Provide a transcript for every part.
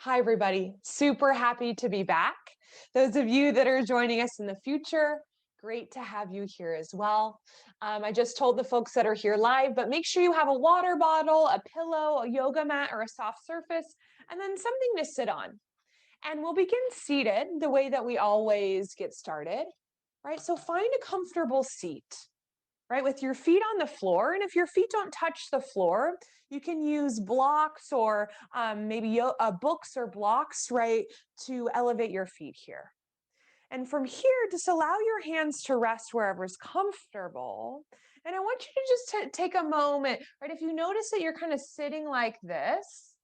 Hi, everybody. Super happy to be back. Those of you that are joining us in the future, great to have you here as well. I just told the folks that are here live, but make sure you have a water bottle, a pillow, a yoga mat, or a soft surface, and then something to sit on. And we'll begin seated the way that we always get started, right? So find a comfortable seat, right? With your feet on the floor. And if your feet don't touch the floor, you can use blocks or maybe books or blocks, right, to elevate your feet here. And from here, just allow your hands to rest wherever is comfortable. And I want you to just take a moment, right? If you notice that you're kind of sitting like this,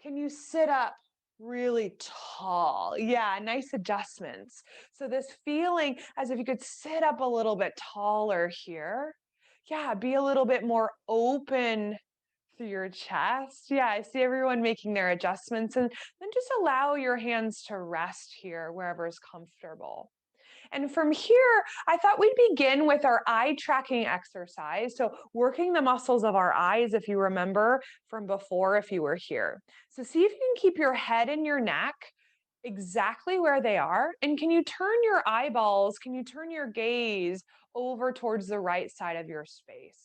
can you sit up really tall? Yeah, nice adjustments. So, this feeling as if you could sit up a little bit taller here. Yeah, be a little bit more open through your chest. Yeah, I see everyone making their adjustments. And then just allow your hands to rest here wherever is comfortable. And from here, I thought we'd begin with our eye tracking exercise. So, working the muscles of our eyes, if you remember from before, if you were here. So, see if you can keep your head and your neck exactly where they are. And can you turn your eyeballs, can you turn your gaze over towards the right side of your space?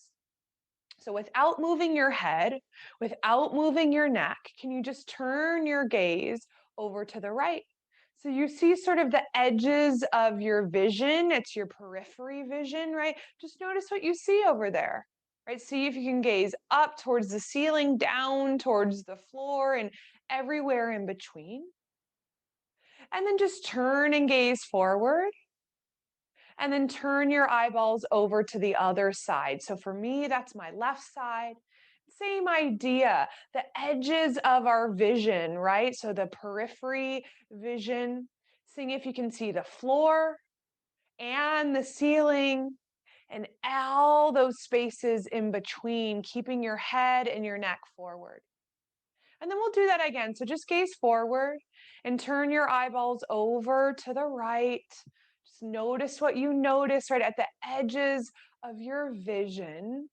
So, without moving your head, without moving your neck, can you just turn your gaze over to the right? So, you see sort of the edges of your vision. It's your periphery vision, right? Just notice what you see over there, right? See if you can gaze up towards the ceiling, down towards the floor, and everywhere in between. And then just turn and gaze forward and then turn your eyeballs over to the other side. So for me, that's my left side. Same idea, the edges of our vision, right? So the periphery vision, seeing if you can see the floor and the ceiling and all those spaces in between, keeping your head and your neck forward. And then we'll do that again. So just gaze forward and turn your eyeballs over to the right. Just notice what you notice right at the edges of your vision.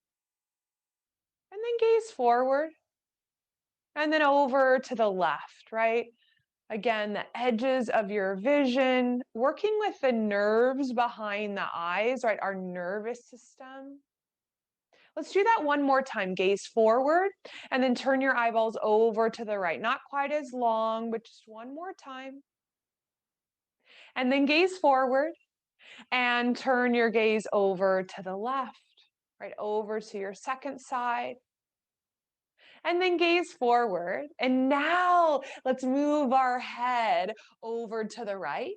And then gaze forward and then over to the left, right? Again, the edges of your vision, working with the nerves behind the eyes, right? Our nervous system. Let's do that one more time. Gaze forward and then turn your eyeballs over to the right. Not quite as long, but just one more time. And then gaze forward and turn your gaze over to the left, right? Over to your second side. And then gaze forward. And now let's move our head over to the right.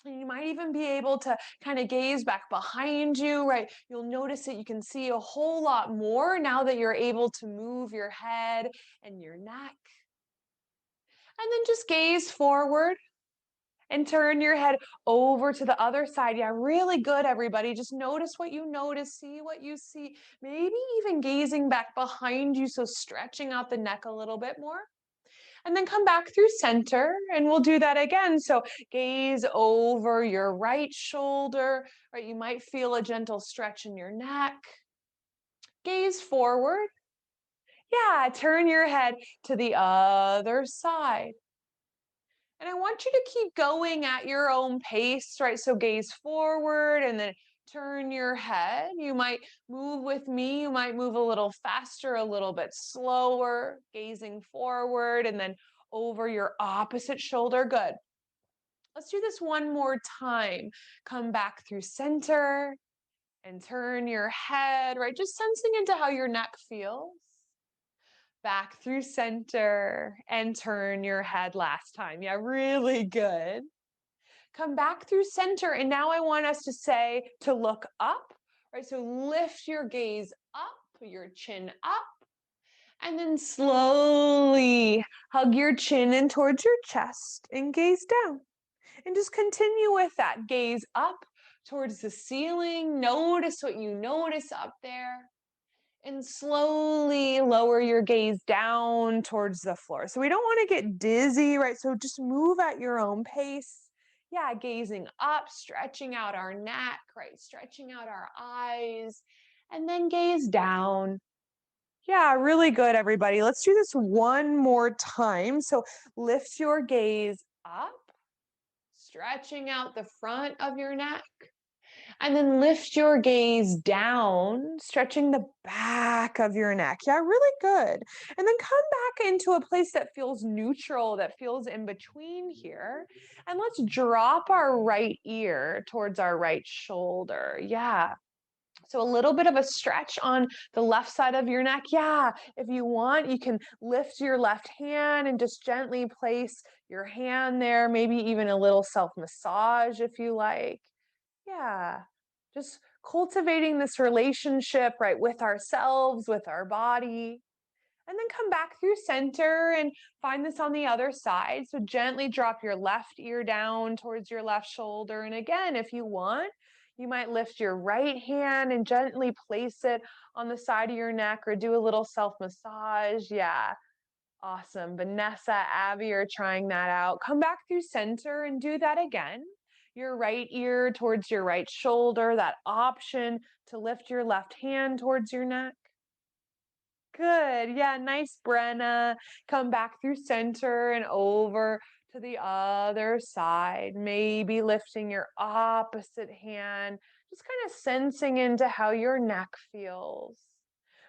And you might even be able to kind of gaze back behind you, right? You'll notice that you can see a whole lot more now that you're able to move your head and your neck. And then just gaze forward and turn your head over to the other side. Yeah, really good, everybody. Just notice what you notice, see what you see. Maybe even gazing back behind you, so stretching out the neck a little bit more. And then come back through center and we'll do that again. So gaze over your right shoulder, right? You might feel a gentle stretch in your neck. Gaze forward. Yeah, turn your head to the other side. And I want you to keep going at your own pace, right? So gaze forward and then turn your head. You might move with me. You might move a little faster, a little bit slower, gazing forward and then over your opposite shoulder. Good. Let's do this one more time. Come back through center and turn your head, right? Just sensing into how your neck feels. Back through center and turn your head last time. Yeah, really good. Come back through center. And now I want us to say to look up, right? So lift your gaze up, your chin up, and then slowly hug your chin in towards your chest and gaze down. And just continue with that. Gaze up towards the ceiling. Notice what you notice up there. And slowly lower your gaze down towards the floor. So we don't want to get dizzy, right? So just move at your own pace. Yeah, gazing up, stretching out our neck, right? Stretching out our eyes. And then gaze down. Yeah, really good, everybody. Let's do this one more time. So lift your gaze up, stretching out the front of your neck. And then lift your gaze down, stretching the back of your neck. Yeah, really good. And then come back into a place that feels neutral, that feels in between here. And let's drop our right ear towards our right shoulder. Yeah. So a little bit of a stretch on the left side of your neck. Yeah, if you want, you can lift your left hand and just gently place your hand there, maybe even a little self massage if you like. Yeah, just cultivating this relationship, right, with ourselves, with our body. And then come back through center and find this on the other side. So gently drop your left ear down towards your left shoulder. And again, if you want, you might lift your right hand and gently place it on the side of your neck or do a little self massage. Yeah, awesome. Vanessa, Abby are trying that out. Come back through center and do that again. Your right ear towards your right shoulder, that option to lift your left hand towards your neck. Good. Yeah, nice, Brenna. Come back through center and over to the other side. Maybe lifting your opposite hand, just kind of sensing into how your neck feels.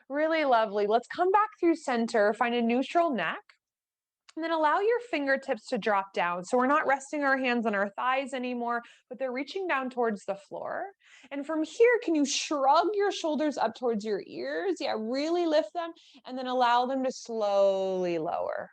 Really lovely. Let's come back through center, find a neutral neck. And then allow your fingertips to drop down. So we're not resting our hands on our thighs anymore, but they're reaching down towards the floor. And from here, can you shrug your shoulders up towards your ears? Yeah, really lift them and then allow them to slowly lower.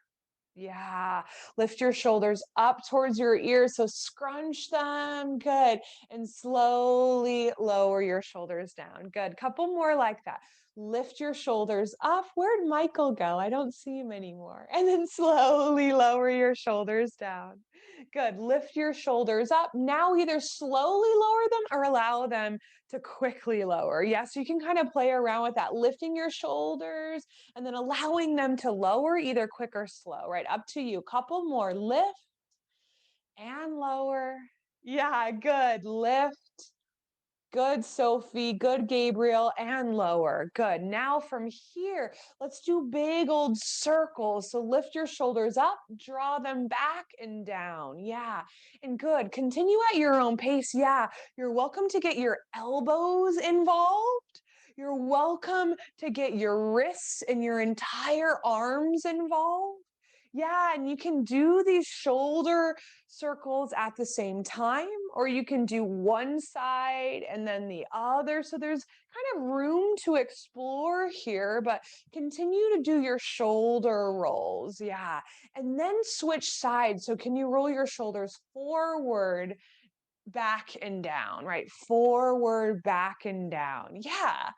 Yeah, lift your shoulders up towards your ears. So scrunch them. Good. And slowly lower your shoulders down. Good. Couple more like that. Lift your shoulders up. Where'd Michael go? I don't see him anymore. And then slowly lower your shoulders down. Good. Lift your shoulders up. Now either slowly lower them or allow them to quickly lower. Yes, you can kind of play around with that, lifting your shoulders and then allowing them to lower either quick or slow, right? Up to you. Couple more. Lift and lower. Yeah, good. Lift. Good, Sophie. Good, Gabriel. And lower. Good. Now from here, let's do big old circles. So lift your shoulders up, draw them back and down. Yeah. And good. Continue at your own pace. Yeah. You're welcome to get your elbows involved. You're welcome to get your wrists and your entire arms involved. Yeah, and you can do these shoulder circles at the same time, or you can do one side and then the other. So there's kind of room to explore here, but continue to do your shoulder rolls. Yeah. And then switch sides. So can you roll your shoulders forward, back, and down, right? Forward, back, and down. Yeah.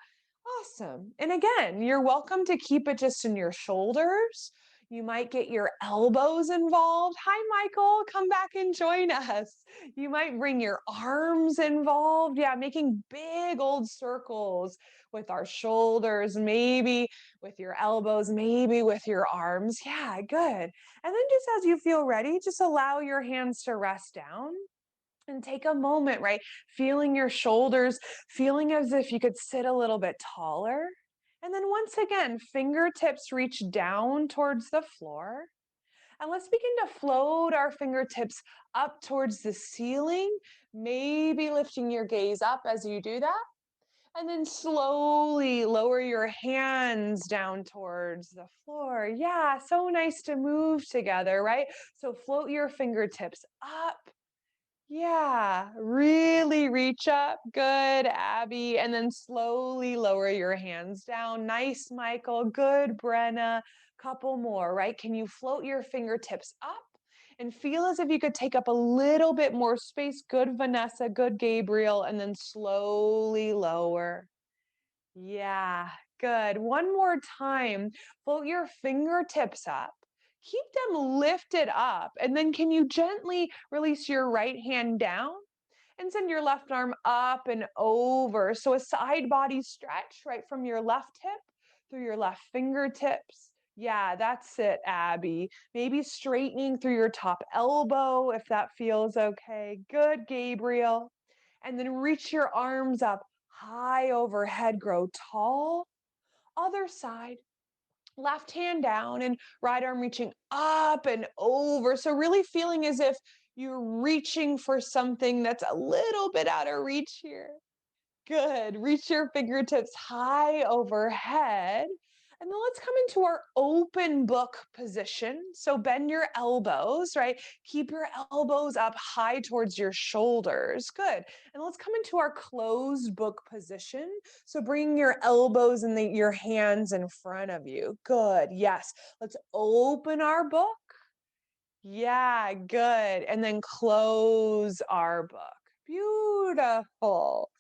Awesome. And again, you're welcome to keep it just in your shoulders. You might get your elbows involved. Hi, Michael. Come back and join us. You might bring your arms involved. Yeah, making big old circles with our shoulders, maybe with your elbows, maybe with your arms. Yeah, good. And then just as you feel ready, just allow your hands to rest down. And take a moment, right? Feeling your shoulders, feeling as if you could sit a little bit taller. And then once again, fingertips reach down towards the floor. And let's begin to float our fingertips up towards the ceiling, maybe lifting your gaze up as you do that. And then slowly lower your hands down towards the floor. Yeah, so nice to move together, right? So float your fingertips up. Yeah, really reach up. Good, Abby. And then slowly lower your hands down. Nice, Michael. Good, Brenna. Couple more, right? Can you float your fingertips up and feel as if you could take up a little bit more space? Good, Vanessa. Good, Gabriel. And then slowly lower. Yeah, good. One more time. Float your fingertips up. Keep them lifted up. And then can you gently release your right hand down and send your left arm up and over? So a side body stretch right from your left hip through your left fingertips. Yeah, that's it, Abby. Maybe straightening through your top elbow if that feels okay. Good, Gabriel. And then reach your arms up high overhead, grow tall. Other side. Left hand down and right arm reaching up and over. So really feeling as if you're reaching for something that's a little bit out of reach here. Good. Reach your fingertips high overhead. And then let's come into our open book position. So bend your elbows, right? Keep your elbows up high towards your shoulders. Good. And let's come into our closed book position. So bring your elbows and your hands in front of you. Good. Yes. Let's open our book. Yeah, good. And then close our book. Beautiful.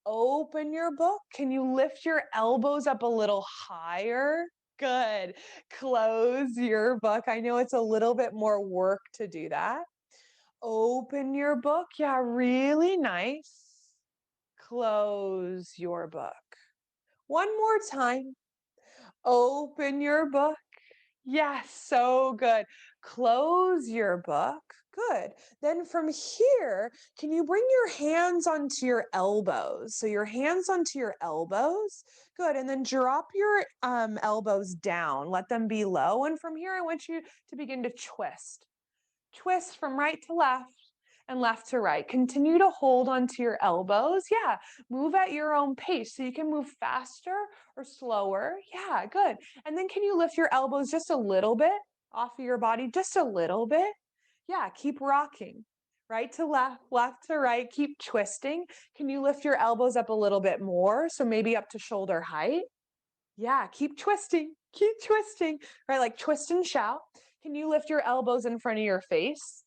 Open your book. Can you lift your elbows up a little higher? Good. Close your book. I know it's a little bit more work to do that. Open your book. Yeah, really nice. Close your book. One more time. Open your book. Yes, so good. Close your book. Good. Then from here, can you bring your hands onto your elbows? So your hands onto your elbows. Good. And then drop your elbows down. Let them be low. And from here, I want you to begin to twist. Twist from right to left and left to right. Continue to hold onto your elbows. Yeah, move at your own pace. So you can move faster or slower. Yeah, good. And then can you lift your elbows just a little bit off of your body? Just a little bit. Yeah, keep rocking. Right to left, left to right. Keep twisting. Can you lift your elbows up a little bit more? So maybe up to shoulder height. Yeah, keep twisting. Keep twisting. Right, like twist and shout. Can you lift your elbows in front of your face?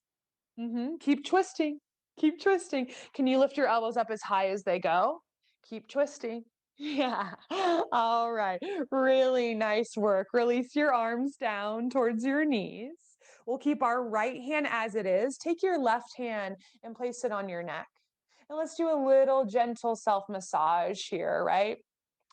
Keep twisting. Keep twisting. Can you lift your elbows up as high as they go? Keep twisting. Yeah. All right. Really nice work. Release your arms down towards your knees. We'll keep our right hand as it is. Take your left hand and place it on your neck. And let's do a little gentle self massage here, right?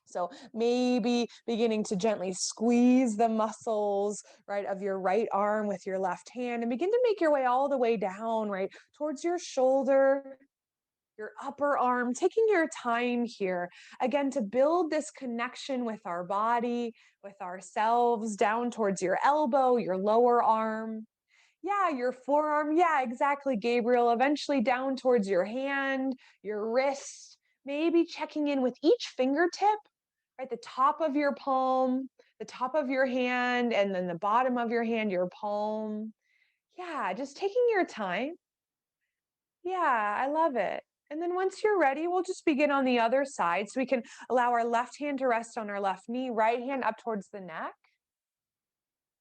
So maybe beginning to gently squeeze the muscles, right, of your right arm with your left hand and begin to make your way all the way down, right, towards your shoulder, your upper arm, taking your time here, again, to build this connection with our body, with ourselves, down towards your elbow, your lower arm. Yeah, your forearm. Yeah, exactly, Gabriel. Eventually down towards your hand, your wrist, maybe checking in with each fingertip, right? The top of your palm, the top of your hand, and then the bottom of your hand, your palm. Yeah, just taking your time. Yeah, I love it. And then once you're ready, we'll just begin on the other side. So we can allow our left hand to rest on our left knee, right hand up towards the neck.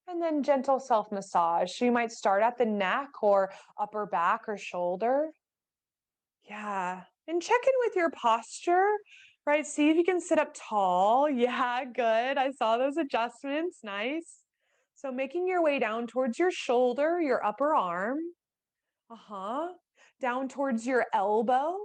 And then gentle self massage. So you might start at the neck or upper back or shoulder. Yeah. And check in with your posture, right? See if you can sit up tall. Yeah, good. I saw those adjustments. Nice. So making your way down towards your shoulder, your upper arm. Uh-huh. Down towards your elbow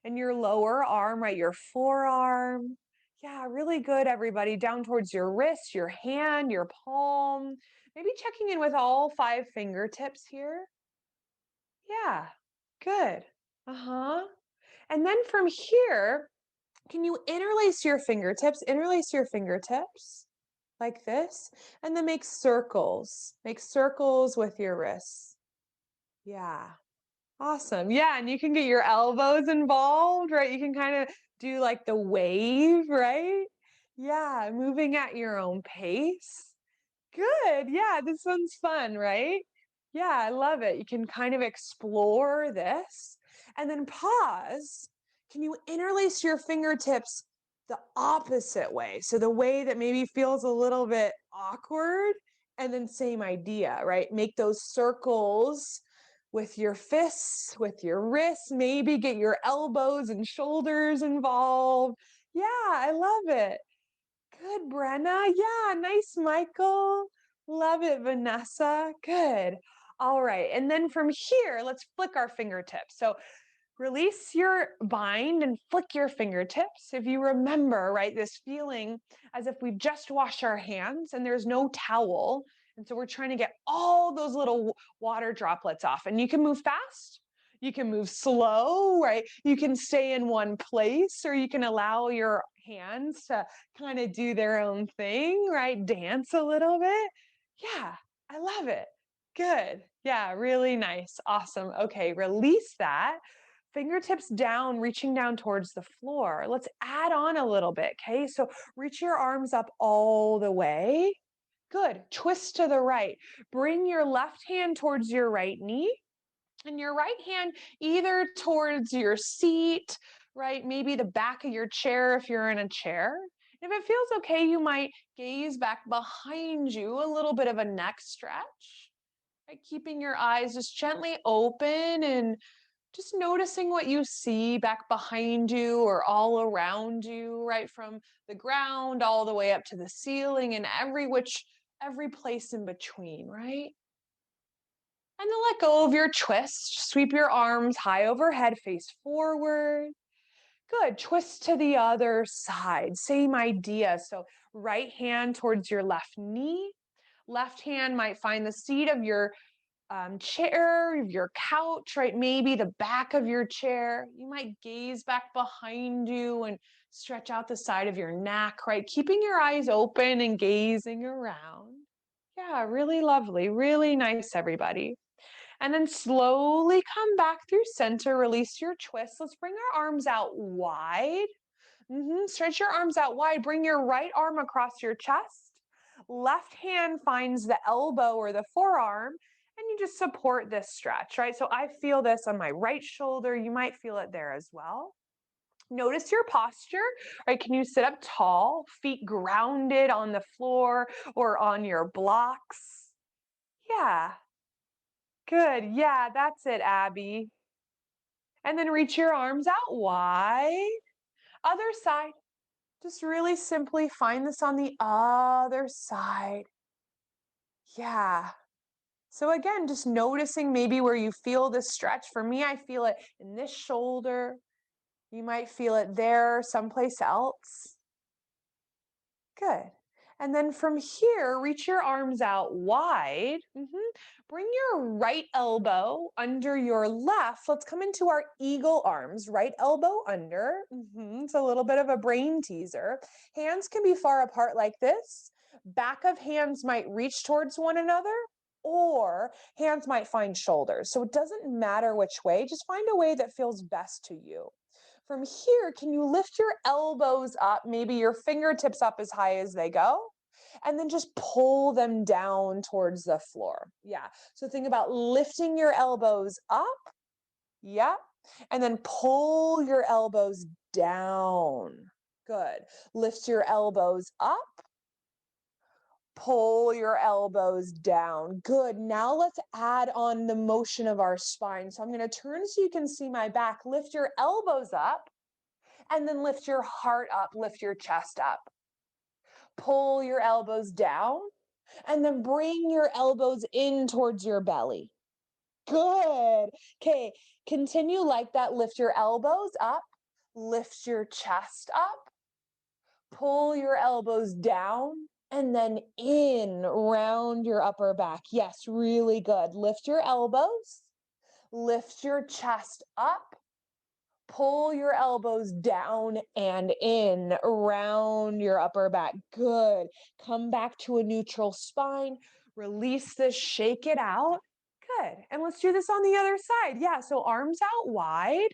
and your lower arm, right? Your forearm. Yeah, really good, everybody. Down towards your wrist, your hand, your palm. Maybe checking in with all five fingertips here. Yeah, good. Uh-huh. And then from here, can you interlace your fingertips? Interlace your fingertips like this, and then make circles. Make circles with your wrists. Yeah. Awesome. Yeah, and you can get your elbows involved, right? You can kind of do like the wave, right? Yeah, moving at your own pace. Good. Yeah, this one's fun, right? Yeah, I love it. You can kind of explore this and then pause. Can you interlace your fingertips the opposite way? So the way that maybe feels a little bit awkward, and then same idea, right? Make those circles with your fists, with your wrists, maybe get your elbows and shoulders involved. Yeah, I love it. Good, Brenna. Yeah, nice, Michael. Love it, Vanessa. Good. All right. And then from here, let's flick our fingertips. So release your bind and flick your fingertips. If you remember, right, this feeling as if we just washed our hands and there's no towel. And so we're trying to get all those little water droplets off. And you can move fast, you can move slow, right? You can stay in one place, or you can allow your hands to kind of do their own thing, right? Dance a little bit. Yeah, I love it. Good. Yeah, really nice. Awesome. Okay, release that. Fingertips down, reaching down towards the floor. Let's add on a little bit. Okay, so reach your arms up all the way. Good. Twist to the right. Bring your left hand towards your right knee and your right hand either towards your seat, right? Maybe the back of your chair if you're in a chair. If it feels okay, you might gaze back behind you, a little bit of a neck stretch, right? Keeping your eyes just gently open and just noticing what you see back behind you or all around you, right? From the ground all the way up to the ceiling and every place in between, right? And then let go of your twist. Sweep your arms high overhead, face forward. Good. Twist to the other side. Same idea. So, right hand towards your left knee. Left hand might find the seat of your chair, your couch, right? Maybe the back of your chair. You might gaze back behind you and stretch out the side of your neck, right? Keeping your eyes open and gazing around. Yeah, really lovely. Really nice, everybody. And then slowly come back through center, release your twist. Let's bring our arms out wide. Stretch your arms out wide. Bring your right arm across your chest. Left hand finds the elbow or the forearm, and you just support this stretch, right? So I feel this on my right shoulder. You might feel it there as well. Notice your posture, right? Can you sit up tall, feet grounded on the floor or on your blocks? Yeah, good. Yeah, that's it, Abby. And then reach your arms out wide. Other side. Just really simply find this on the other side. Yeah. So again, just noticing maybe where you feel this stretch. For me, I feel it in this shoulder. You might feel it there, someplace else. Good. And then from here, reach your arms out wide. Bring your right elbow under your left. Let's come into our eagle arms. Right elbow under. It's a little bit of a brain teaser. Hands can be far apart like this. Back of hands might reach towards one another, or hands might find shoulders. So it doesn't matter which way. Just find a way that feels best to you. From here, can you lift your elbows up, maybe your fingertips up as high as they go, and then just pull them down towards the floor. Yeah. So think about lifting your elbows up. Yeah. And then pull your elbows down. Good. Lift your elbows up. Pull your elbows down. Good. Now let's add on the motion of our spine. So I'm going to turn so you can see my back. Lift your elbows up and then lift your heart up. Lift your chest up. Pull your elbows down and then bring your elbows in towards your belly. Good. Okay. Continue like that. Lift your elbows up. Lift your chest up. Pull your elbows down and then in round your upper back. Yes, really good. Lift your elbows. Lift your chest up. Pull your elbows down and in around your upper back. Good. Come back to a neutral spine. Release this, shake it out. Good. And let's do this on the other side. Yeah. So arms out wide,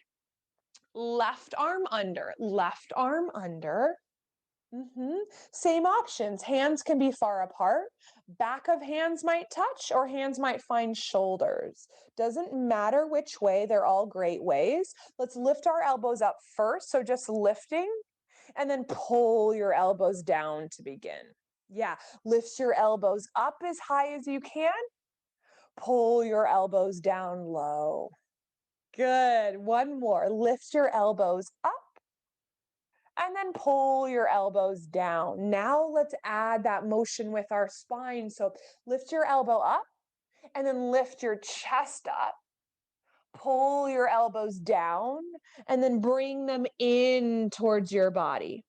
left arm under, left arm under. Same options. Hands can be far apart. Back of hands might touch or hands might find shoulders. Doesn't matter which way. They're all great ways. Let's lift our elbows up first. So just lifting and then pull your elbows down to begin. Yeah. Lift your elbows up as high as you can. Pull your elbows down low. Good. One more. Lift your elbows up. And then pull your elbows down. Now let's add that motion with our spine. So lift your elbow up and then lift your chest up. Pull your elbows down and then bring them in towards your body.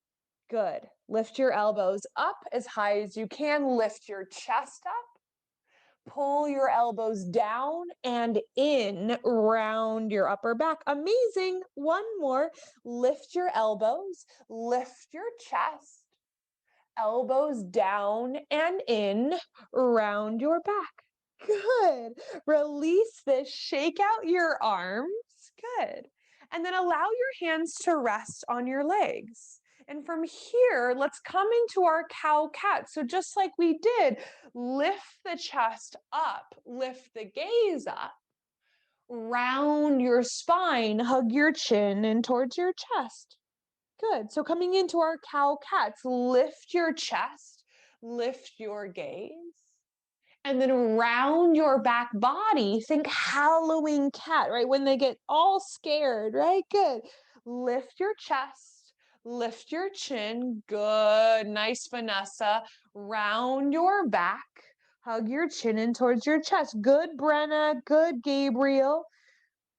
Good. Lift your elbows up as high as you can. Lift your chest up. Pull your elbows down and in, round your upper back. Amazing. One more. Lift your elbows, lift your chest, elbows down and in, round your back. Good. Release this, shake out your arms. Good. And then allow your hands to rest on your legs. And from here, let's come into our cow-cat. So just like we did, lift the chest up, lift the gaze up, round your spine, hug your chin in towards your chest. Good. So coming into our cow-cats, lift your chest, lift your gaze, and then round your back body. Think howling cat, right? When they get all scared, right? Good. Lift your chest, lift your chin. Good. Nice, Vanessa. Round your back. Hug your chin in towards your chest. Good, Brenna. Good, Gabriel.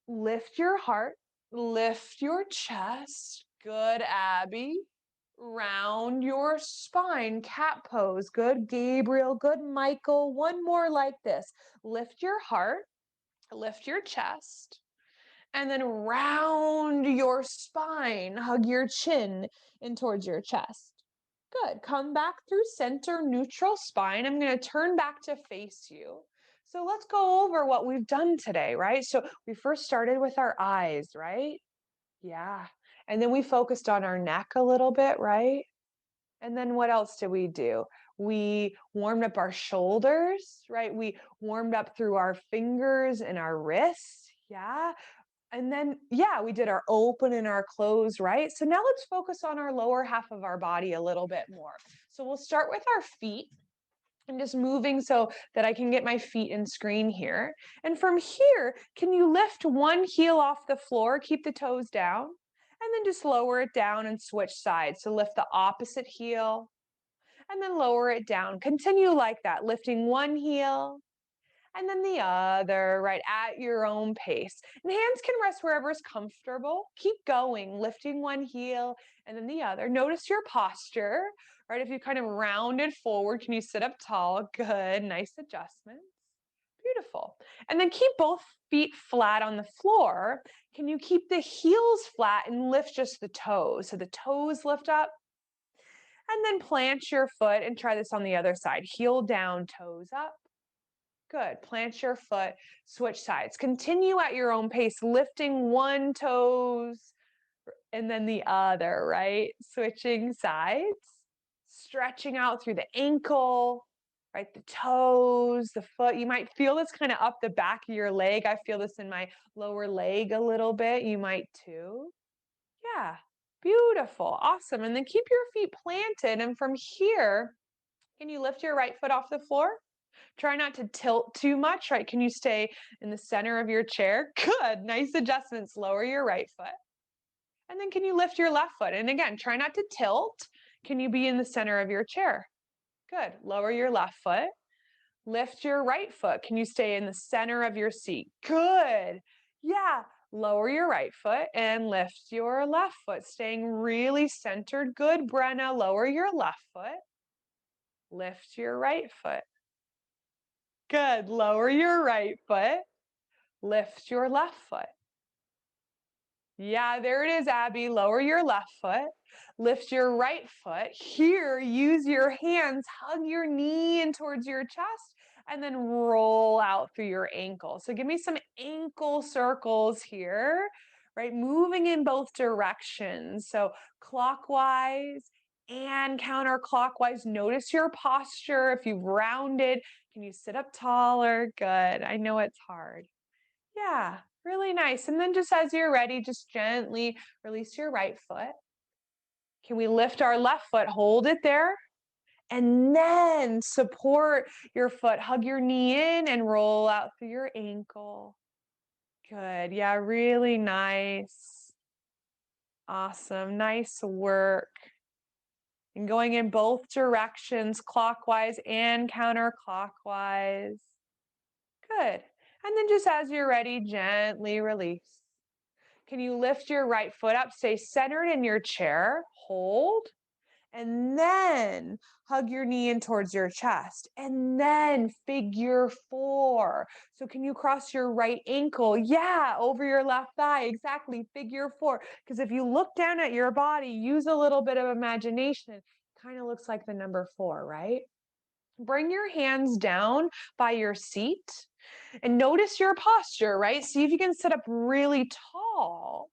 Lift your heart, lift your chest. Good, Abby. Round your spine, cat pose. Good, Gabriel. Good, Michael. One more like this. Lift your heart, lift your chest, and then round your spine. Hug your chin in towards your chest. Good. Come back through center, neutral spine. I'm going to turn back to face you. So let's go over what we've done today, right? So we first started with our eyes, right? Yeah. And then we focused on our neck a little bit, right? And then what else did we do? We warmed up our shoulders, right? We warmed up through our fingers and our wrists. Yeah. And then, yeah, we did our open and our close, right? So now let's focus on our lower half of our body a little bit more. So we'll start with our feet. I'm just moving so that I can get my feet in screen here. And from here, can you lift one heel off the floor, keep the toes down, and then just lower it down and switch sides. So lift the opposite heel and then lower it down. Continue like that, lifting one heel and then the other, right, at your own pace. And hands can rest wherever is comfortable. Keep going, lifting one heel and then the other. Notice your posture, right? If you kind of rounded forward, can you sit up tall? Good, nice adjustments. Beautiful. And then keep both feet flat on the floor. Can you keep the heels flat and lift just the toes? So the toes lift up. And then plant your foot and try this on the other side. Heel down, toes up. Good. Plant your foot, switch sides. Continue at your own pace, lifting one toes and then the other, right? Switching sides, stretching out through the ankle, right? The toes, the foot. You might feel this kind of up the back of your leg. I feel this in my lower leg a little bit. You might too. Yeah. Beautiful. Awesome. And then keep your feet planted. And from here, can you lift your right foot off the floor? Try not to tilt too much, right? Can you stay in the center of your chair? Good, nice adjustments. Lower your right foot. And then can you lift your left foot? And again, try not to tilt. Can you be in the center of your chair? Good, lower your left foot. Lift your right foot. Can you stay in the center of your seat? Good, yeah. Lower your right foot and lift your left foot, staying really centered. Good, Brenna. Lower your left foot. Lift your right foot. Good. Lower your right foot. Lift your left foot. Yeah, there it is, Abby. Lower your left foot. Lift your right foot. Here, use your hands. Hug your knee in towards your chest and then roll out through your ankle. So give me some ankle circles here, right? Moving in both directions. So clockwise and counterclockwise. Notice your posture. If you've rounded, can you sit up taller? Good. I know it's hard. Yeah, really nice. And then just as you're ready, just gently release your right foot. Can we lift our left foot? Hold it there. And then support your foot. Hug your knee in and roll out through your ankle. Good. Yeah, really nice. Awesome. Nice work. And going in both directions, clockwise and counterclockwise. Good. And then just as you're ready, gently release. Can you lift your right foot up? Stay centered in your chair. Hold. And then hug your knee in towards your chest. And then figure four. So can you cross your right ankle? Yeah, over your left thigh. Exactly, figure four. Because if you look down at your body, use a little bit of imagination. It kind of looks like the number four, right? Bring your hands down by your seat and notice your posture, right? See if you can sit up really tall.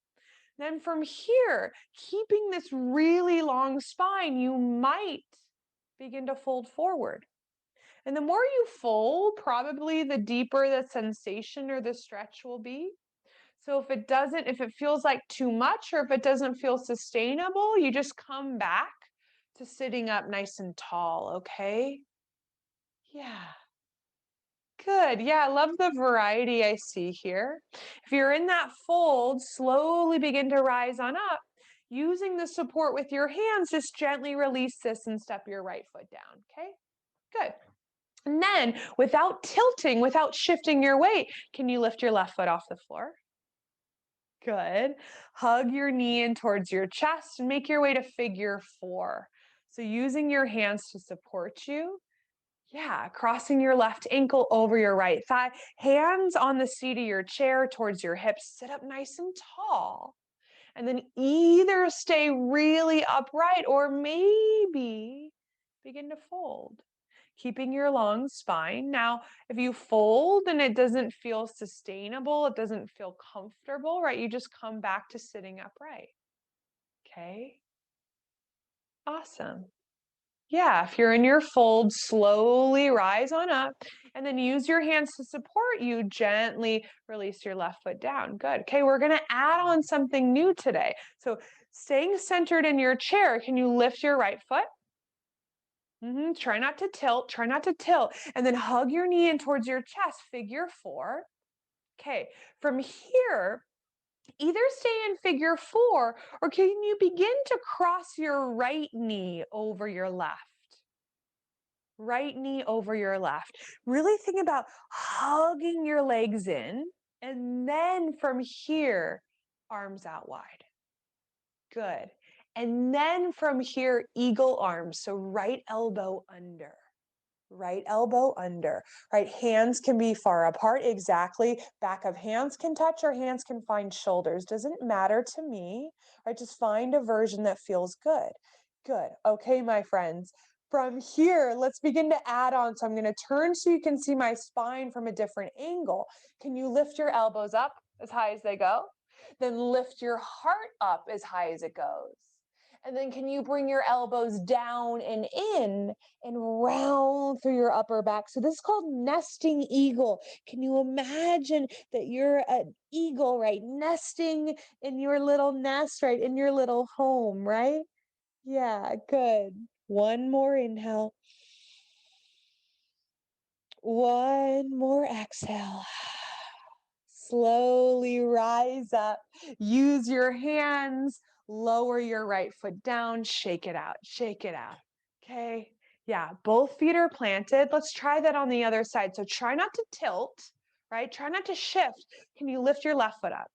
Then from here, keeping this really long spine, you might begin to fold forward. And the more you fold, probably the deeper the sensation or the stretch will be. So if it feels like too much or if it doesn't feel sustainable, you just come back to sitting up nice and tall, okay? Yeah. Good. Yeah, I love the variety I see here. If you're in that fold, slowly begin to rise on up. Using the support with your hands, just gently release this and step your right foot down. Okay, good. And then without tilting, without shifting your weight, can you lift your left foot off the floor? Good. Hug your knee in towards your chest and make your way to figure four. So using your hands to support you. Yeah, crossing your left ankle over your right thigh, hands on the seat of your chair towards your hips, sit up nice and tall. And then either stay really upright or maybe begin to fold, keeping your long spine. Now, if you fold and it doesn't feel sustainable, it doesn't feel comfortable, right? You just come back to sitting upright. Okay, awesome. Yeah, if you're in your fold, slowly rise on up and then use your hands to support you. Gently release your left foot down. Good. Okay, we're going to add on something new today. So, staying centered in your chair, can you lift your right foot? Try not to tilt. Try not to tilt. And then hug your knee in towards your chest, figure four. Okay, from here, either stay in figure four or can you begin to cross your right knee over your left? Right knee over your left. Really think about hugging your legs in. And then from here, arms out wide. Good. And then from here, eagle arms. So right elbow under. Right elbow under. Right hands can be far apart. Exactly. Back of hands can touch or hands can find shoulders. Doesn't matter to me. Right. Just find a version that feels good. Good. Okay, my friends. From here, let's begin to add on. So I'm going to turn so you can see my spine from a different angle. Can you lift your elbows up as high as they go? Then lift your heart up as high as it goes. And then can you bring your elbows down and in and round through your upper back? So this is called nesting eagle. Can you imagine that you're an eagle, right? Nesting in your little nest, right? In your little home, right? Yeah, good. One more inhale. One more exhale. Slowly rise up. Use your hands. Lower your right foot down. Shake it out. Shake it out. Okay. Yeah, both feet are planted. Let's try that on the other side. So try not to tilt, right? Try not to shift. Can you lift your left foot up?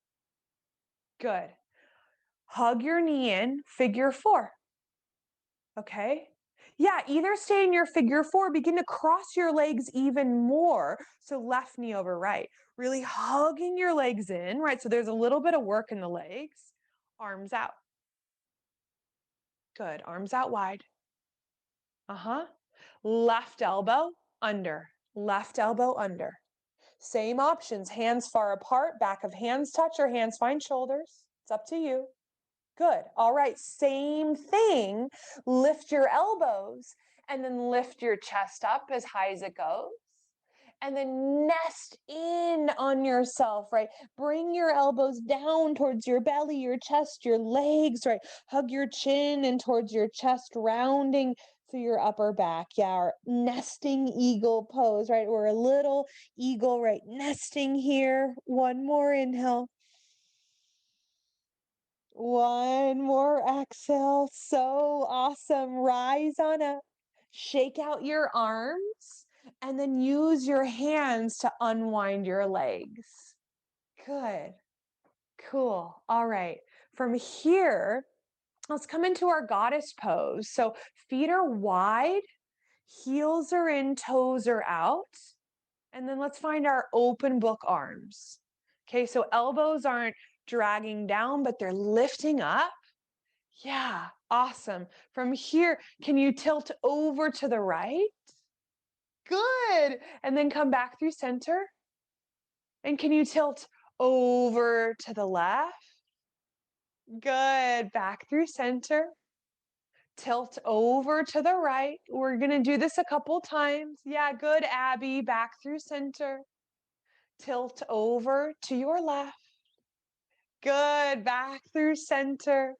Good. Hug your knee in, figure four. Okay. Yeah, either stay in your figure four, begin to cross your legs even more. So left knee over right, really hugging your legs in, right? So there's a little bit of work in the legs. Arms out. Good. Arms out wide. Uh-huh. Left elbow under. Left elbow under. Same options. Hands far apart, back of hands touch or hands find shoulders. It's up to you. Good. All right. Same thing. Lift your elbows and then lift your chest up as high as it goes. And then nest in on yourself, right? Bring your elbows down towards your belly, your chest, your legs, right? Hug your chin in towards your chest, rounding through your upper back. Yeah, our nesting eagle pose, right? We're a little eagle, right? Nesting here. One more inhale. One more exhale. So awesome. Rise on up. Shake out your arms and then use your hands to unwind your legs. Good. Cool. All right. From here, Let's come into our goddess pose. So feet are wide, heels are in, toes are out. And then let's find our open book arms. Okay, so elbows aren't dragging down, but they're lifting up. Yeah, awesome. From here, can you tilt over to the right? Good. And then come back through center. And can you tilt over to the left? Good. Back through center. Tilt over to the right. We're going to do this a couple times. Yeah, good, Abby. Back through center. Tilt over to your left. Good. Back through center.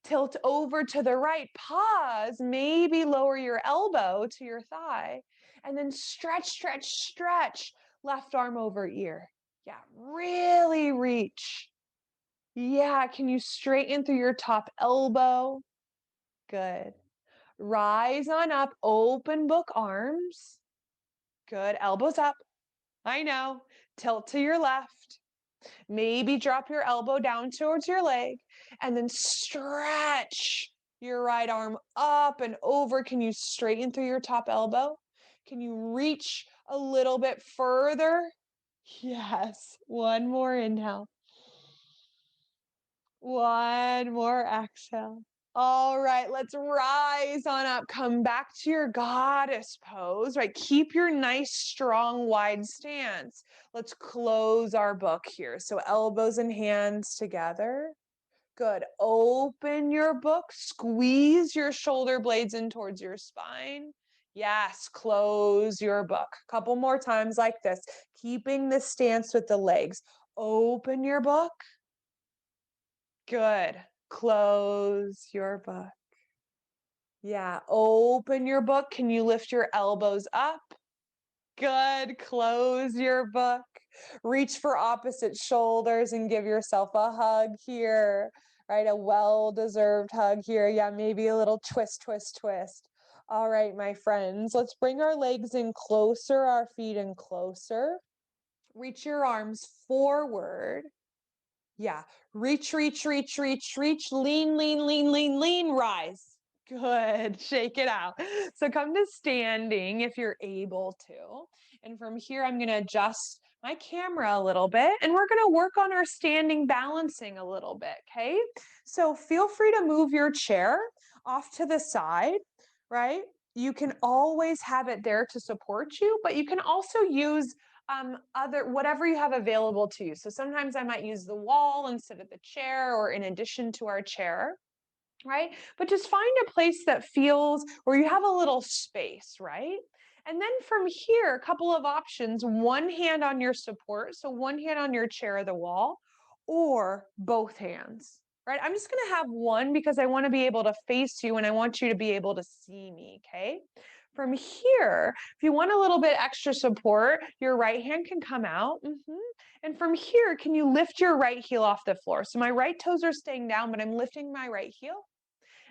Tilt over to the right. Pause. Maybe lower your elbow to your thigh. And then stretch, stretch, stretch. Left arm over ear. Yeah, really reach. Yeah, can you straighten through your top elbow? Good. Rise on up, open book arms. Good, elbows up. I know. Tilt to your left. Maybe drop your elbow down towards your leg and then stretch your right arm up and over. Can you straighten through your top elbow? Can you reach a little bit further? Yes. One more inhale. One more exhale. All right, let's rise on up. Come back to your goddess pose, right? Keep your nice, strong, wide stance. Let's close our book here. So elbows and hands together. Good. Open your book. Squeeze your shoulder blades in towards your spine. Yes, close your book. Couple more times like this. Keeping the stance with the legs. Open your book. Good. Close your book. Yeah, open your book. Can you lift your elbows up? Good. Close your book. Reach for opposite shoulders and give yourself a hug here, right? A well-deserved hug here. Yeah, maybe a little twist, twist, twist. All right, my friends, let's bring our legs in closer, our feet in closer. Reach your arms forward. Yeah. Reach, reach, reach, reach, reach. Lean, lean, lean, lean, lean. Rise. Good. Shake it out. So come to standing if you're able to. And from here, I'm going to adjust my camera a little bit and we're going to work on our standing balancing a little bit. Okay. So feel free to move your chair off to the side, right? You can always have it there to support you, but you can also use whatever you have available to you. So sometimes I might use the wall instead of the chair or in addition to our chair, right? But just find a place that feels where you have a little space, right? And then from here, a couple of options, one hand on your support. So one hand on your chair or the wall, or both hands, right? I'm just gonna have one because I wanna be able to face you and I want you to be able to see me, okay? From here, if you want a little bit extra support, your right hand can come out. And from here, can you lift your right heel off the floor? So my right toes are staying down, but I'm lifting my right heel.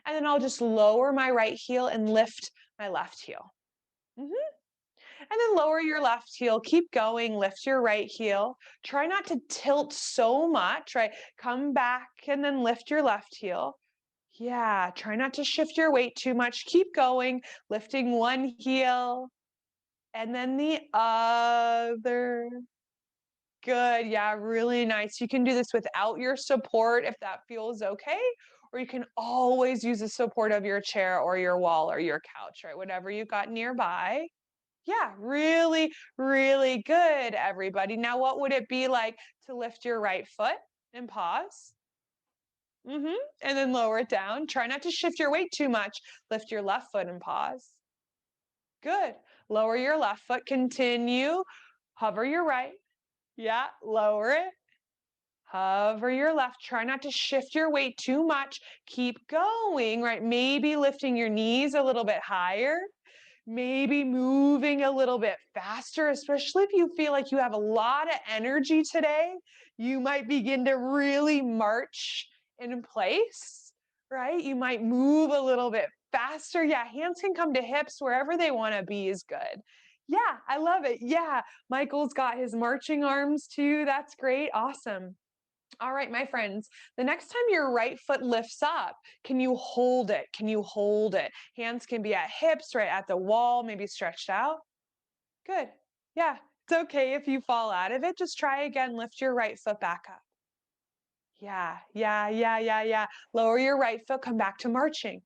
And then I'll just lower my right heel and lift my left heel. And then lower your left heel. Keep going. Lift your right heel. Try not to tilt so much, right? Come back and then lift your left heel. Yeah, try not to shift your weight too much. Keep going, lifting one heel and then the other. Good. Yeah, really nice. You can do this without your support if that feels okay, or you can always use the support of your chair or your wall or your couch, right? Whatever you've got nearby. Yeah, really, really good, everybody. Now, what would it be like to lift your right foot and pause? And then lower it down. Try not to shift your weight too much. Lift your left foot and pause. Good. Lower your left foot. Continue. Hover your right. Yeah, lower it. Hover your left. Try not to shift your weight too much. Keep going, right? Maybe lifting your knees a little bit higher. Maybe moving a little bit faster, especially if you feel like you have a lot of energy today. You might begin to really march in place, right? You might move a little bit faster. Yeah, hands can come to hips wherever they want to be is good. Yeah, I love it. Yeah, Michael's got his marching arms too. That's great. Awesome. All right, my friends, the next time your right foot lifts up, can you hold it? Can you hold it? Hands can be at hips, right at the wall, maybe stretched out. Good. Yeah, it's okay if you fall out of it. Just try again. Lift your right foot back up. Yeah, yeah, yeah, yeah, yeah. Lower your right foot, come back to marching.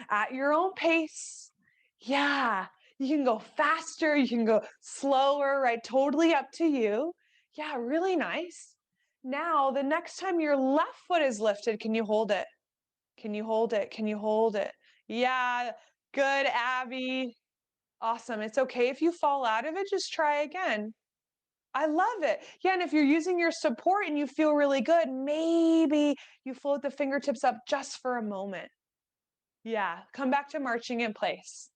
At your own pace. Yeah, you can go faster, you can go slower, right? Totally up to you. Yeah, really nice. Now, the next time your left foot is lifted, can you hold it? Can you hold it? Can you hold it? Yeah, good, Abby. Awesome. It's okay if you fall out of it, just try again. I love it. Yeah, and if you're using your support and you feel really good, maybe you float the fingertips up just for a moment. Yeah, come back to marching in place.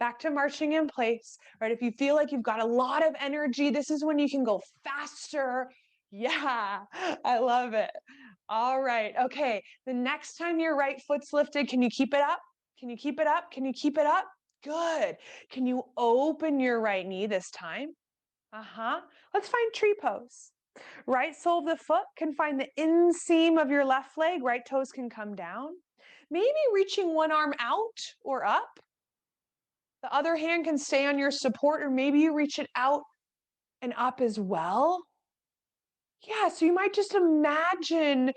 Back to marching in place, right? If you feel like you've got a lot of energy, this is when you can go faster. Yeah, I love it. All right. Okay. The next time your right foot's lifted, can you keep it up? Can you keep it up? Can you keep it up? Good. Can you open your right knee this time? Uh-huh. Let's find tree pose. Right sole of the foot can find the inseam of your left leg. Right toes can come down. Maybe reaching one arm out or up. The other hand can stay on your support, or maybe you reach it out and up as well. Yeah, so you might just imagine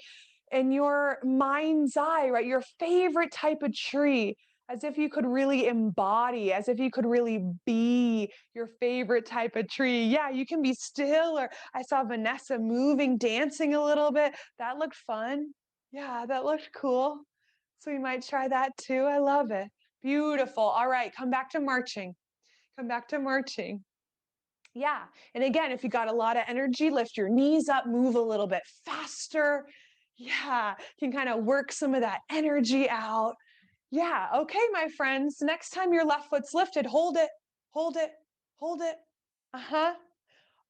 in your mind's eye, right, your favorite type of tree, as if you could really embody, as if you could really be your favorite type of tree. Yeah, you can be still, or I saw Vanessa moving, dancing a little bit. That looked fun. Yeah, that looked cool. So you might try that too. I love it. Beautiful. All right, come back to marching. Come back to marching. Yeah. And again, if you got a lot of energy, lift your knees up, move a little bit faster. Yeah. You can kind of work some of that energy out. Yeah. Okay, my friends. Next time your left foot's lifted, hold it, hold it, hold it. Uh huh.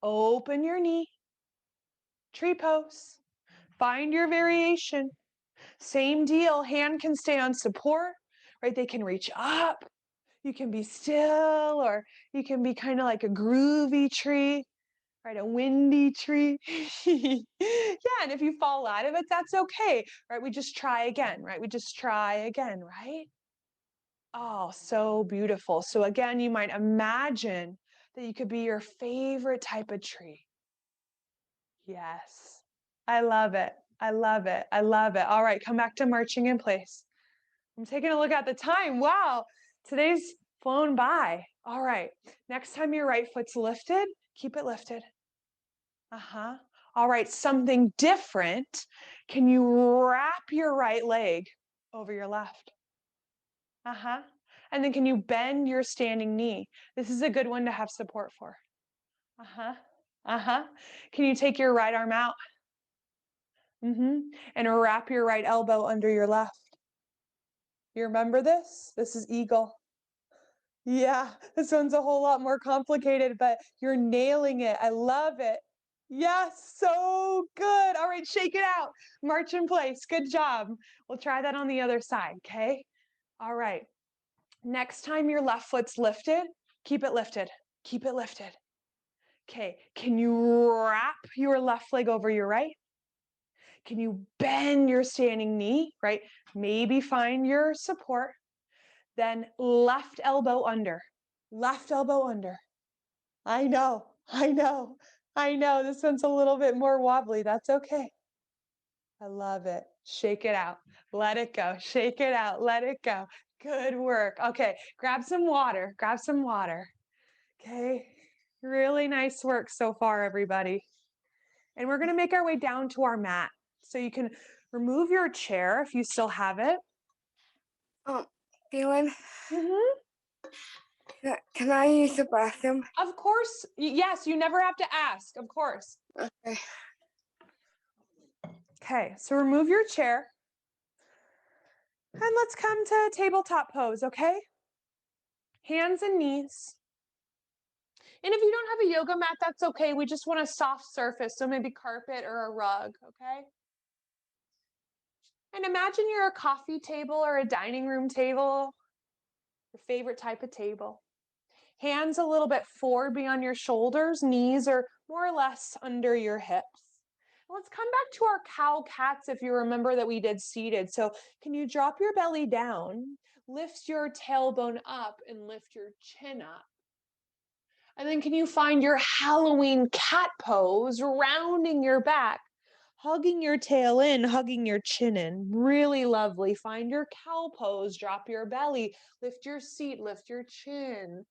Open your knee. Tree pose. Find your variation. Same deal. Hand can stay on support, right? They can reach up. You can be still, or you can be kind of like a groovy tree, right? A windy tree. Yeah, and if you fall out of it, that's okay, right? We just try again, right? We just try again, right? Oh, so beautiful. So again, you might imagine that you could be your favorite type of tree. Yes. I love it. I love it. I love it. All right, come back to marching in place. I'm taking a look at the time. Wow, today's flown by. All right, next time your right foot's lifted, keep it lifted. Uh-huh. All right, something different. Can you wrap your right leg over your left? Uh-huh. And then can you bend your standing knee? This is a good one to have support for. Uh-huh. Uh-huh. Can you take your right arm out? Mm-hmm. And wrap your right elbow under your left. You remember this? This is eagle. Yeah, this one's a whole lot more complicated, but you're nailing it. I love it. Yes, so good. All right, shake it out. March in place. Good job. We'll try that on the other side, okay? All right. Next time your left foot's lifted, keep it lifted. Keep it lifted. Okay, can you wrap your left leg over your right? Can you bend your standing knee, right? Maybe find your support. Then left elbow under. Left elbow under. I know, I know, I know. This one's a little bit more wobbly. That's okay. I love it. Shake it out. Let it go. Shake it out. Let it go. Good work. Okay, grab some water. Grab some water. Okay, really nice work so far, everybody. And we're going to make our way down to our mat. So you can remove your chair if you still have it. Feeling, Mm-hmm. can I use the bathroom? Of course. Yes, you never have to ask. Of course. Okay. Okay, so remove your chair. And let's come to tabletop pose, okay? Hands and knees. And if you don't have a yoga mat, that's okay. We just want a soft surface, so maybe carpet or a rug, okay? And imagine you're a coffee table or a dining room table, your favorite type of table. Hands a little bit forward beyond your shoulders, knees are more or less under your hips. Let's come back to our cow cats if you remember that we did seated. So, can you drop your belly down, lift your tailbone up, and lift your chin up? And then, can you find your Halloween cat pose, rounding your back, hugging your tail in, hugging your chin in? Really lovely. Find your cow pose, drop your belly, lift your seat, lift your chin.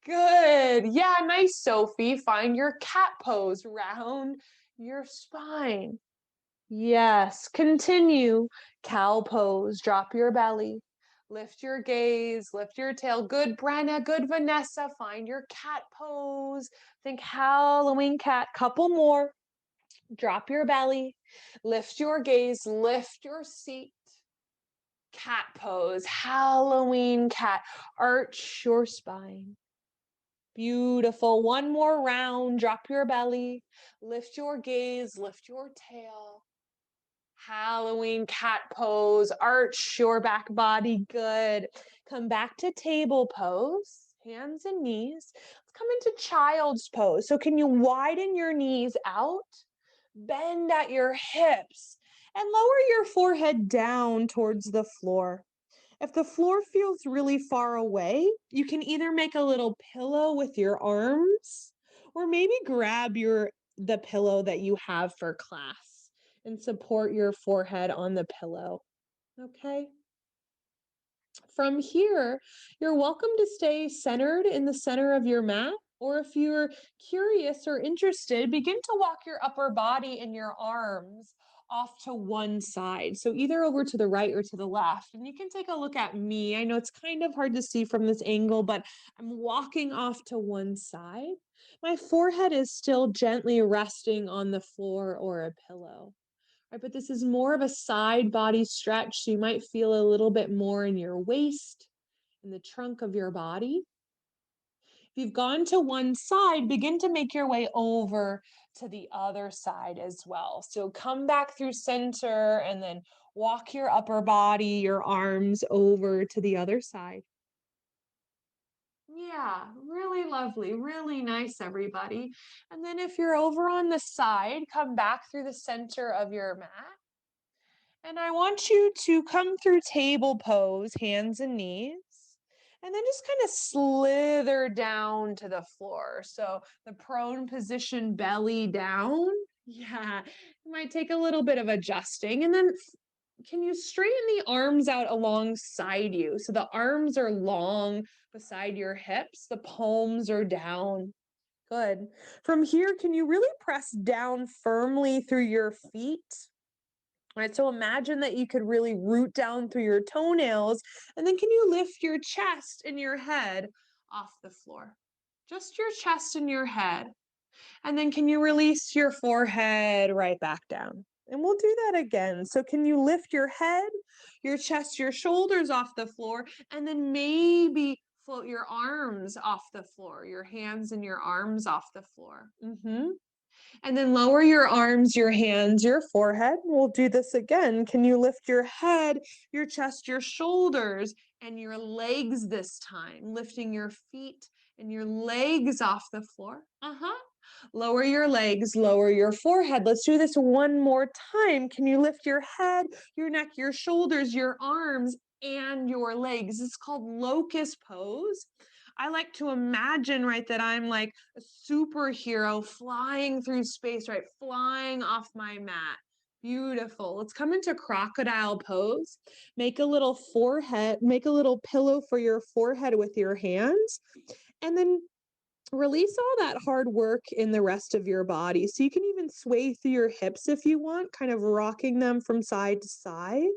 Good. Yeah, nice, Sophie. Find your cat pose, round your spine. Yes, continue. Cow pose, drop your belly. Lift your gaze, lift your tail. Good, Brenna. Good, Vanessa. Find your cat pose. Think Halloween cat. Couple more. Drop your belly. Lift your gaze, lift your seat. Cat pose, Halloween cat. Arch your spine. Beautiful. One more round. Drop your belly. Lift your gaze, lift your tail. Halloween cat pose, arch your back body. Good. Come back to table pose, hands and knees. Let's come into child's pose. So, can you widen your knees out, bend at your hips, and lower your forehead down towards the floor? If the floor feels really far away, you can either make a little pillow with your arms or maybe grab the pillow that you have for class and support your forehead on the pillow. Okay? From here, you're welcome to stay centered in the center of your mat, or if you're curious or interested, begin to walk your upper body and your arms off to one side. So either over to the right or to the left. And you can take a look at me. I know it's kind of hard to see from this angle, but I'm walking off to one side. My forehead is still gently resting on the floor or a pillow. Right, but this is more of a side body stretch. So you might feel a little bit more in your waist, in the trunk of your body. If you've gone to one side, begin to make your way over to the other side as well. So come back through center and then walk your upper body, your arms over to the other side. Yeah, really lovely, really nice, everybody. And then if you're over on the side, come back through the center of your mat. And I want you to come through table pose, hands and knees, and then just kind of slither down to the floor. So the prone position, belly down. Yeah, it might take a little bit of adjusting. And then can you straighten the arms out alongside you? So the arms are long beside your hips, the palms are down. Good. From here, can you really press down firmly through your feet? Right, so imagine that you could really root down through your toenails, and then can you lift your chest and your head off the floor? Just your chest and your head. And then can you release your forehead right back down? And we'll do that again. So can you lift your head, your chest, your shoulders off the floor, and then maybe float your arms off the floor, your hands and your arms off the floor. And then lower your arms, your hands, your forehead. We'll do this again. Can you lift your head, your chest, your shoulders, and your legs this time? Lifting your feet and your legs off the floor. Lower your legs, lower your forehead. Let's do this one more time. Can you lift your head, your neck, your shoulders, your arms, and your legs? It's called locust pose. I like to imagine, right, that I'm like a superhero flying through space, right, flying off my mat. Beautiful. Let's come into crocodile pose. Make a little forehead, make a little pillow for your forehead with your hands, and then release all that hard work in the rest of your body. So you can even sway through your hips if you want, kind of rocking them from side to side.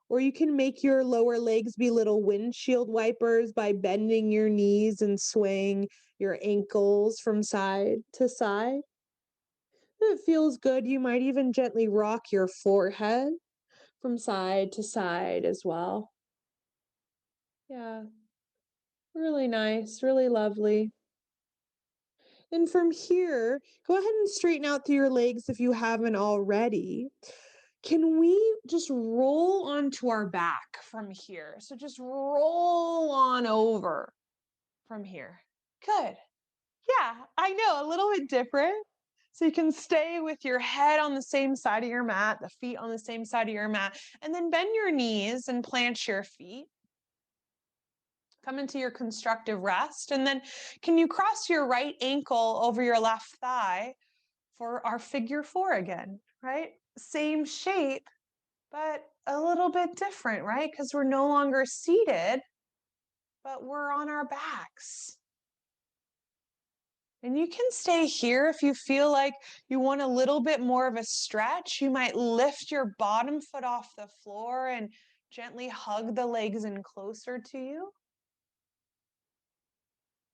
Or you can make your lower legs be little windshield wipers by bending your knees and swaying your ankles from side to side. If it feels good, you might even gently rock your forehead from side to side as well. Yeah, really nice, really lovely. And from here, go ahead and straighten out through your legs if you haven't already. Can we just roll onto our back from here? So just roll on over from here. Good. Yeah, I know, a little bit different. So you can stay with your head on the same side of your mat, the feet on the same side of your mat, and then bend your knees and plant your feet. Come into your constructive rest. And then can you cross your right ankle over your left thigh for our figure four again, right? Same shape, but a little bit different, right? Because we're no longer seated, but we're on our backs. And you can stay here if you feel like you want a little bit more of a stretch. You might lift your bottom foot off the floor and gently hug the legs in closer to you.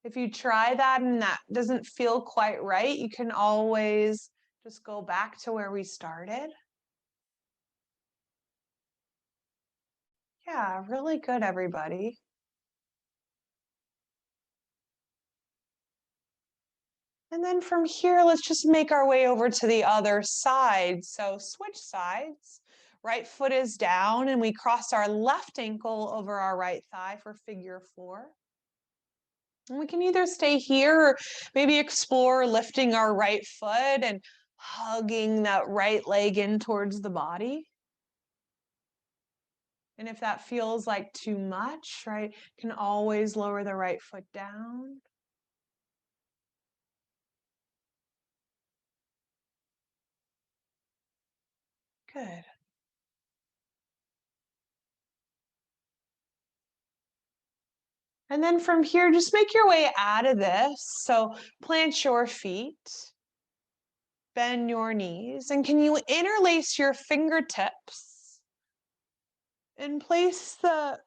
If you try that and that doesn't feel quite right, you can always just go back to where we started. Yeah, really good, everybody. And then from here, let's just make our way over to the other side. So switch sides. Right foot is down and we cross our left ankle over our right thigh for figure four. And we can either stay here or maybe explore lifting our right foot and hugging that right leg in towards the body. And if that feels like too much, right, can always lower the right foot down. Good. And then from here, just make your way out of this. So plant your feet, bend your knees, and can you interlace your fingertips and place the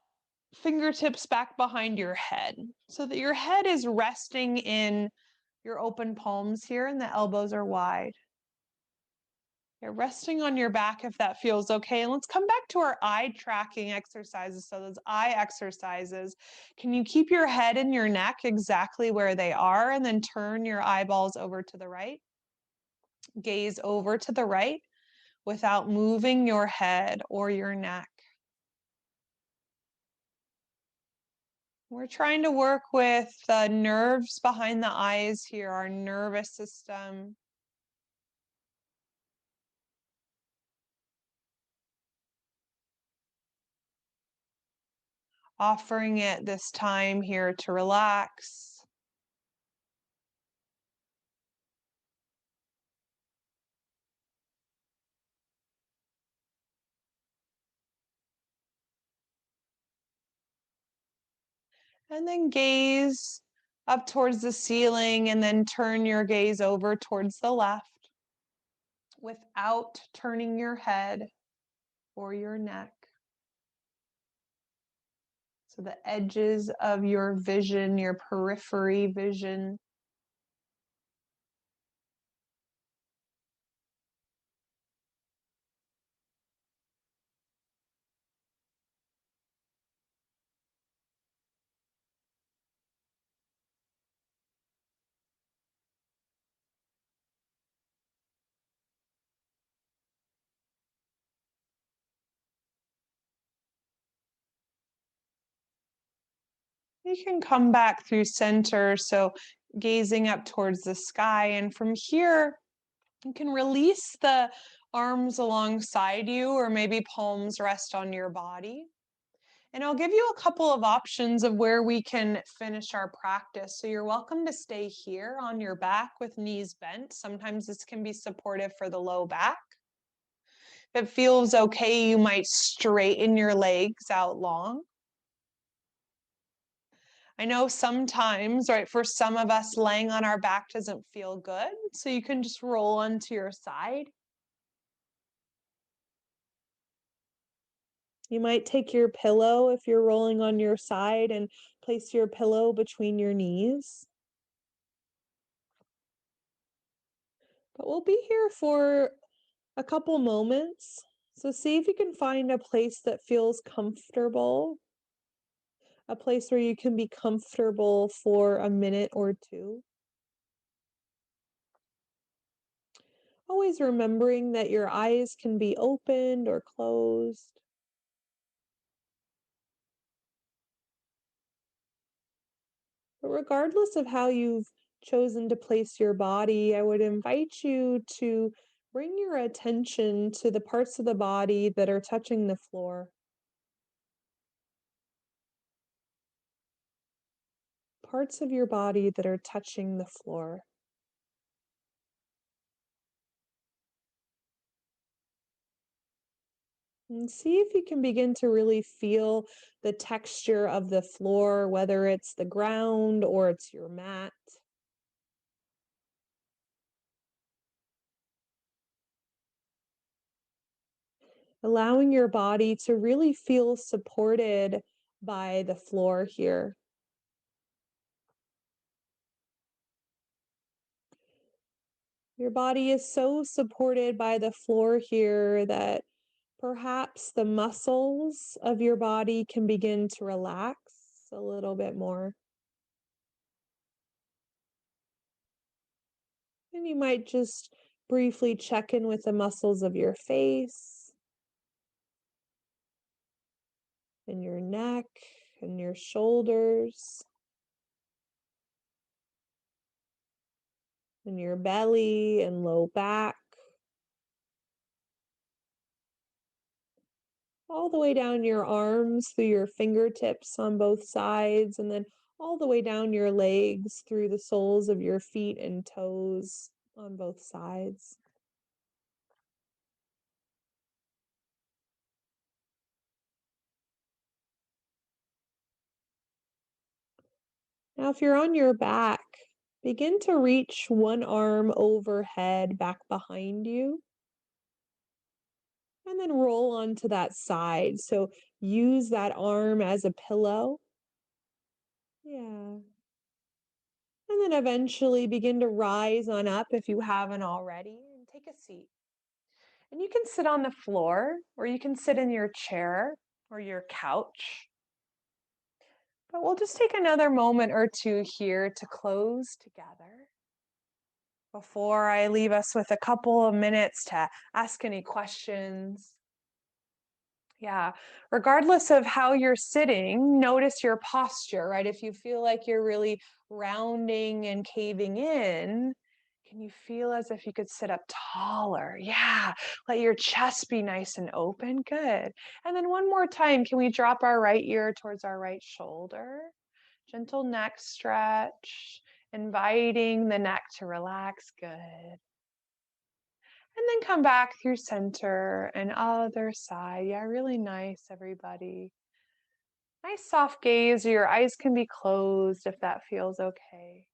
fingertips back behind your head so that your head is resting in your open palms here and the elbows are wide. Yeah, resting on your back if that feels okay. And let's come back to our eye tracking exercises. So those eye exercises, can you keep your head and your neck exactly where they are and then turn your eyeballs over to the right? Gaze over to the right without moving your head or your neck. We're trying to work with the nerves behind the eyes here, our nervous system. Offering it this time here to relax. And then gaze up towards the ceiling and then turn your gaze over towards the left without turning your head or your neck. So the edges of your vision, your periphery vision. You can come back through center, so gazing up towards the sky. And from here, you can release the arms alongside you, or maybe palms rest on your body. And I'll give you a couple of options of where we can finish our practice. So you're welcome to stay here on your back with knees bent. Sometimes this can be supportive for the low back. If it feels okay, you might straighten your legs out long. I know sometimes, right, for some of us, laying on our back doesn't feel good. So you can just roll onto your side. You might take your pillow if you're rolling on your side and place your pillow between your knees. But we'll be here for a couple moments. So see if you can find a place that feels comfortable, a place where you can be comfortable for a minute or two. Always remembering that your eyes can be opened or closed. But regardless of how you've chosen to place your body, I would invite you to bring your attention to the parts of the body that are touching the floor. Parts of your body that are touching the floor. And see if you can begin to really feel the texture of the floor, whether it's the ground or it's your mat. Allowing your body to really feel supported by the floor here. Your body is so supported by the floor here that perhaps the muscles of your body can begin to relax a little bit more. And you might just briefly check in with the muscles of your face and your neck and your shoulders and your belly and low back, all the way down your arms through your fingertips on both sides, and then all the way down your legs through the soles of your feet and toes on both sides. Now, if you're on your back, begin to reach one arm overhead back behind you and then roll onto that side. So use that arm as a pillow. Yeah. And then eventually begin to rise on up if you haven't already and take a seat. And you can sit on the floor or you can sit in your chair or your couch. But we'll just take another moment or two here to close together before I leave us with a couple of minutes to ask any questions. Yeah, regardless of how you're sitting, notice your posture, right? If you feel like you're really rounding and caving in, can you feel as if you could sit up taller? Yeah, let your chest be nice and open. Good. And then one more time, can we drop our right ear towards our right shoulder? Gentle neck stretch, inviting the neck to relax. Good. And then come back through center and other side. Yeah, really nice, everybody. Nice soft gaze. Your eyes can be closed if that feels okay.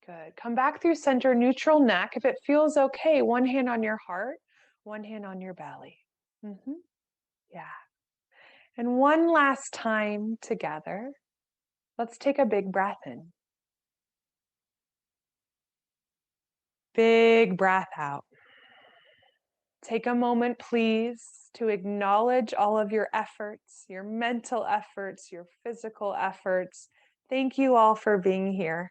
Good. Come back through center, neutral neck. If it feels okay, one hand on your heart, one hand on your belly. Yeah. And one last time together, let's take a big breath in. Big breath out. Take a moment, please, to acknowledge all of your efforts, your mental efforts, your physical efforts. Thank you all for being here.